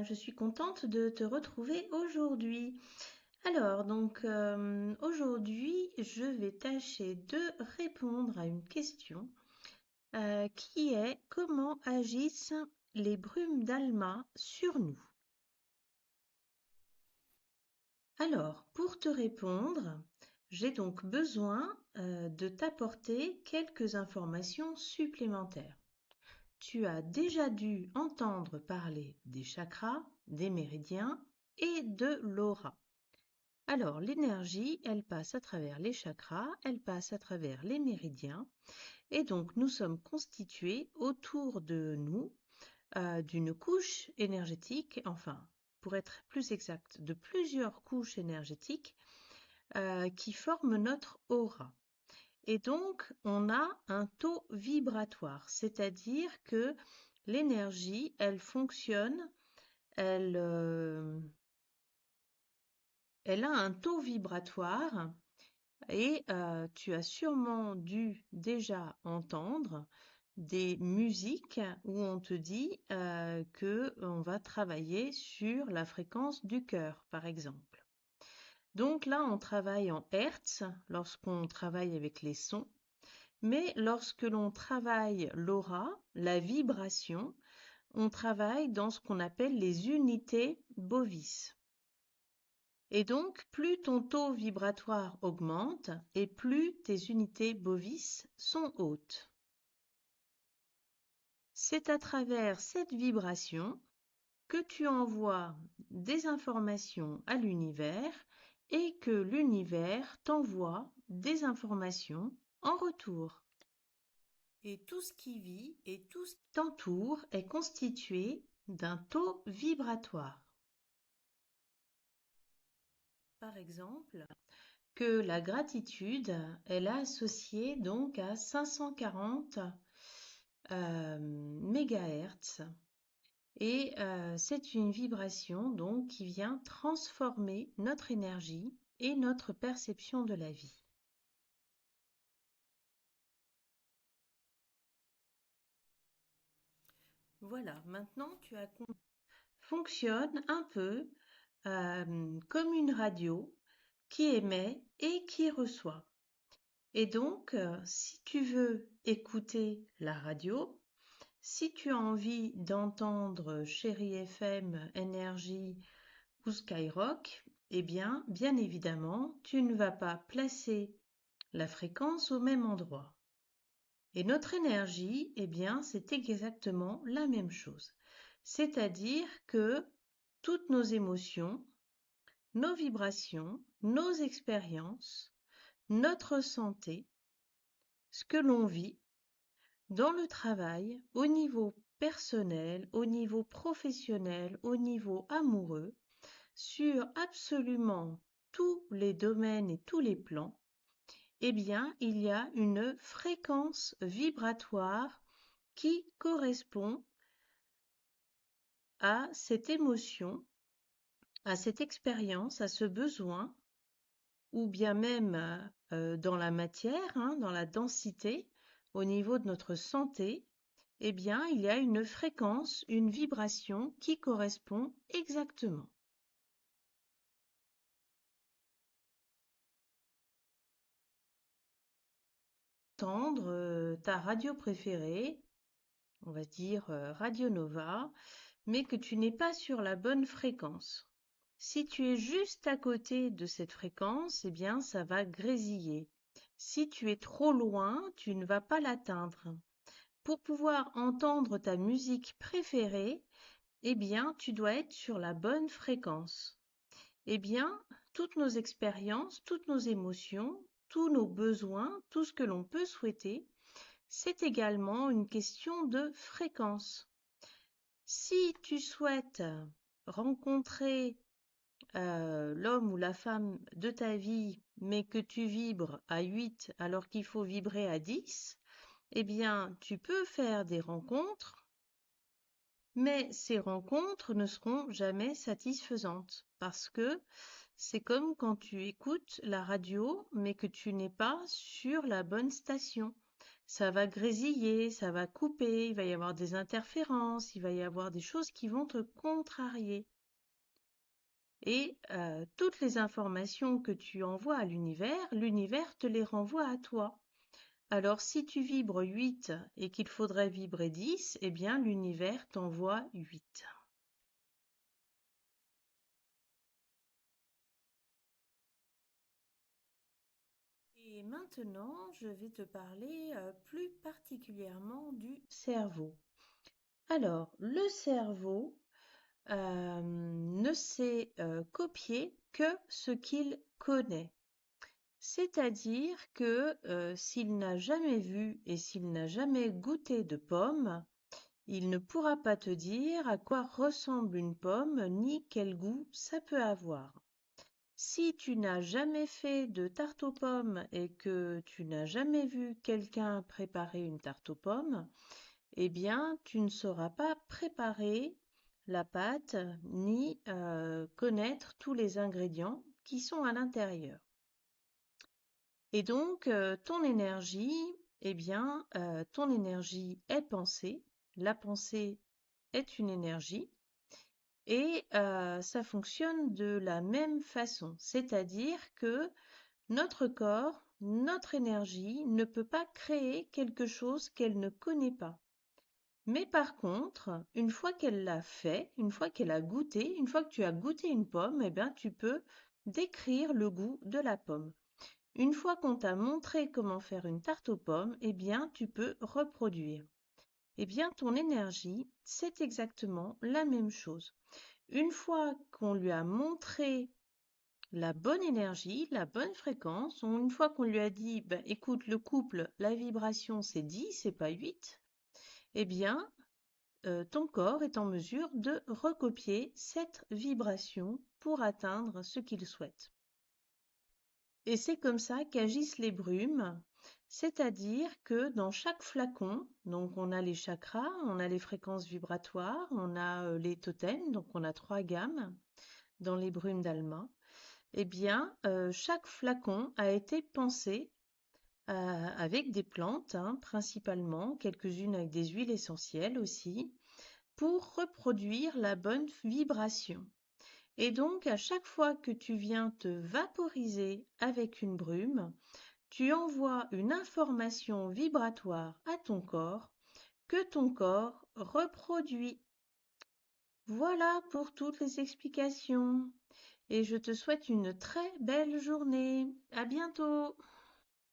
je suis contente de te retrouver aujourd'hui. Aujourd'hui, je vais tâcher de répondre à une question qui est comment agissent les brumes d'Alma sur nous? Alors, pour te répondre, j'ai donc besoin de t'apporter quelques informations supplémentaires. Tu as déjà dû entendre parler des chakras, des méridiens et de l'aura. Alors, l'énergie, elle passe à travers les chakras, elle passe à travers les méridiens, et donc nous sommes constitués autour de nous d'une couche énergétique, enfin, pour être plus exact, de plusieurs couches énergétiques qui forment notre aura. Et donc, on a un taux vibratoire, c'est-à-dire que l'énergie, elle fonctionne, elle, elle a un taux vibratoire et tu as sûrement dû déjà entendre des musiques où on te dit que on va travailler sur la fréquence du cœur, par exemple. Donc là, on travaille en hertz lorsqu'on travaille avec les sons, mais lorsque l'on travaille l'aura, la vibration, on travaille dans ce qu'on appelle les unités bovis. Et donc, plus ton taux vibratoire augmente et plus tes unités bovis sont hautes. C'est à travers cette vibration que tu envoies des informations à l'univers et que l'univers t'envoie des informations en retour. Et tout ce qui vit et tout ce qui t'entoure est constitué d'un taux vibratoire. Par exemple, que la gratitude, elle est associée donc à 540 mégahertz et c'est une vibration donc qui vient transformer notre énergie et notre perception de la vie. Voilà, maintenant tu as fonctionne un peu comme une radio qui émet et qui reçoit. Et donc, si tu veux écouter la radio, si tu as envie d'entendre Chérie FM, Énergie ou Skyrock, eh bien évidemment, tu ne vas pas placer la fréquence au même endroit. Et notre énergie, eh bien, c'est exactement la même chose. C'est-à-dire que toutes nos émotions, nos vibrations, nos expériences, notre santé, ce que l'on vit dans le travail, au niveau personnel, au niveau professionnel, au niveau amoureux, sur absolument tous les domaines et tous les plans, eh bien, il y a une fréquence vibratoire qui correspond à cette émotion, à cette expérience, à ce besoin, ou bien même dans la matière, dans la densité, au niveau de notre santé, eh bien, il y a une fréquence, une vibration qui correspond exactement. Entendre ta radio préférée, on va dire Radio Nova, mais que tu n'es pas sur la bonne fréquence. Si tu es juste à côté de cette fréquence, eh bien, ça va grésiller. Si tu es trop loin, tu ne vas pas l'atteindre. Pour pouvoir entendre ta musique préférée, eh bien, tu dois être sur la bonne fréquence. Eh bien, toutes nos expériences, toutes nos émotions, tous nos besoins, tout ce que l'on peut souhaiter, c'est également une question de fréquence. Si tu souhaites rencontrer l'homme ou la femme de ta vie, mais que tu vibres à 8 alors qu'il faut vibrer à 10, eh bien, tu peux faire des rencontres, mais ces rencontres ne seront jamais satisfaisantes parce que c'est comme quand tu écoutes la radio, mais que tu n'es pas sur la bonne station. ça va grésiller, ça va couper, il va y avoir des interférences, il va y avoir des choses qui vont te contrarier. Et toutes les informations que tu envoies à l'univers te les renvoie à toi. Alors si tu vibres 8 et qu'il faudrait vibrer 10, eh bien l'univers t'envoie 8. Et maintenant, je vais te parler plus particulièrement du cerveau. Alors, le cerveau ne sait copier que ce qu'il connaît. C'est-à-dire que s'il n'a jamais vu et s'il n'a jamais goûté de pomme, il ne pourra pas te dire à quoi ressemble une pomme ni quel goût ça peut avoir. Si tu n'as jamais fait de tarte aux pommes et que tu n'as jamais vu quelqu'un préparer une tarte aux pommes, eh bien, tu ne sauras pas préparer la pâte ni connaître tous les ingrédients qui sont à l'intérieur. Et donc, ton énergie, eh bien, ton énergie est pensée. La pensée est une énergie. Et ça fonctionne de la même façon. C'est-à-dire que notre corps, notre énergie ne peut pas créer quelque chose qu'elle ne connaît pas. Mais par contre, une fois qu'elle l'a fait, une fois qu'elle a goûté, une fois que tu as goûté une pomme, eh bien, tu peux décrire le goût de la pomme. Une fois qu'on t'a montré comment faire une tarte aux pommes, eh bien, tu peux reproduire. Eh bien, ton énergie, c'est exactement la même chose. Une fois qu'on lui a montré la bonne énergie, la bonne fréquence, ou une fois qu'on lui a dit, ben, écoute, le couple, la vibration, c'est 10, c'est pas 8, eh bien, ton corps est en mesure de recopier cette vibration pour atteindre ce qu'il souhaite. Et c'est comme ça qu'agissent les brumes, c'est-à-dire que dans chaque flacon, donc on a les chakras, on a les fréquences vibratoires, on a les totems, donc on a 3 gammes dans les brumes d'Alma. Eh bien, chaque flacon a été pensé avec des plantes, hein, principalement, quelques-unes avec des huiles essentielles aussi, pour reproduire la bonne vibration. Et donc, à chaque fois que tu viens te vaporiser avec une brume, tu envoies une information vibratoire à ton corps que ton corps reproduit. Voilà pour toutes les explications. Et je te souhaite une très belle journée. À bientôt!